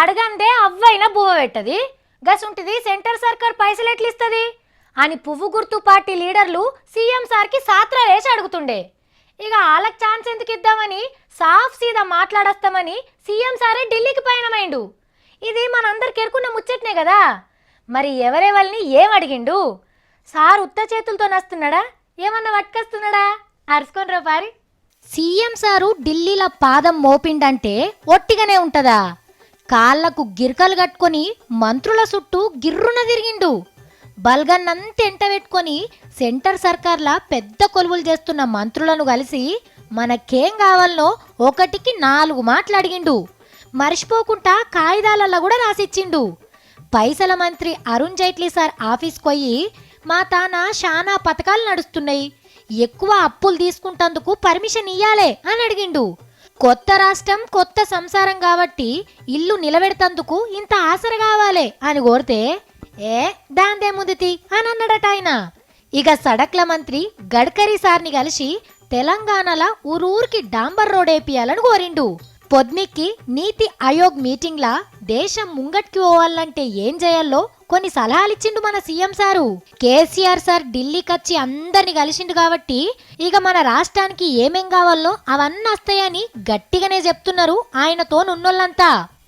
అడగందే అవ్వైనా బువ్వ పెట్టది, గసుంటిది సెంటర్ సర్కార్ పైసలు ఎట్లిస్తుంది అని పువ్వు గుర్తు పార్టీ లీడర్లు సీఎం సార్కి సాత్రా వేసి అడుగుతుండే. ఇక వాళ్ళకి ఛాన్స్ ఎందుకు ఇద్దామని సాఫ్ సీదా మాట్లాడస్తామని సీఎం సారే ఢిల్లీకి పయనమైండు. ఇది మనందరికి ఎరుకున్న ముచ్చట్నే కదా. మరి ఎవరెవల్ని ఏం అడిగిండు? సార్ ఉత్త చేతులతో నస్తున్నాడా, ఏమన్నా పట్టుకొస్తున్నాడా? అరుచుకొని రా పారి. సీఎం సారు ఢిల్లీలో పాదం మోపిండంటే ఒట్టిగానే ఉంటదా? కాళ్లకు గిరికలు కట్టుకొని మంత్రుల చుట్టూ గిర్రున తిరిగిండు. బల్గన్నంతెంట పెట్టుకొని సెంటర్ సర్కార్లా పెద్ద కొలువులు చేస్తున్న మంత్రులను కలిసి మనకేం కావాలనో ఒకటికి 4 మాటలు అడిగిండు. మర్చిపోకుండా కాగితాలలో కూడా రాసిచ్చిండు. పైసల మంత్రి అరుణ్ జైట్లీ సార్ ఆఫీస్కి పోయి మా తాన శానా పథకాలు నడుస్తున్నాయి, ఎక్కువ అప్పులు తీసుకుంటందుకు పర్మిషన్ ఇయ్యాలే అని అడిగిండు. కొత్త రాష్ట్రం కొత్త సంసారం కాబట్టి ఇల్లు నిలబెడతందుకు ఇంత ఆసర కావాలే అని కోరితే దాందేముంది అని అన్నాడట ఆయన. ఇక సడక్ల మంత్రి గడ్కరీ సార్ని కలిసి తెలంగాణలో ఊరూరికి డాంబర్ రోడ్ వేపియాలని కోరిండు. పొద్దుకి నీతి ఆయోగ్ మీటింగ్లా దేశం ముంగట్కి పోవాలంటే ఏం చేయాలో కొన్ని సలహాలిచ్చిండు మన సీఎం సారు. కేసీఆర్ సార్ ఢిల్లీకి వచ్చి అందరిని కలిసిండు కాబట్టి ఇక మన రాష్ట్రానికి ఏమేం కావాలో అవన్నీ వస్తాయని గట్టిగానే చెప్తున్నారు ఆయనతో నున్నోళ్ళంతా.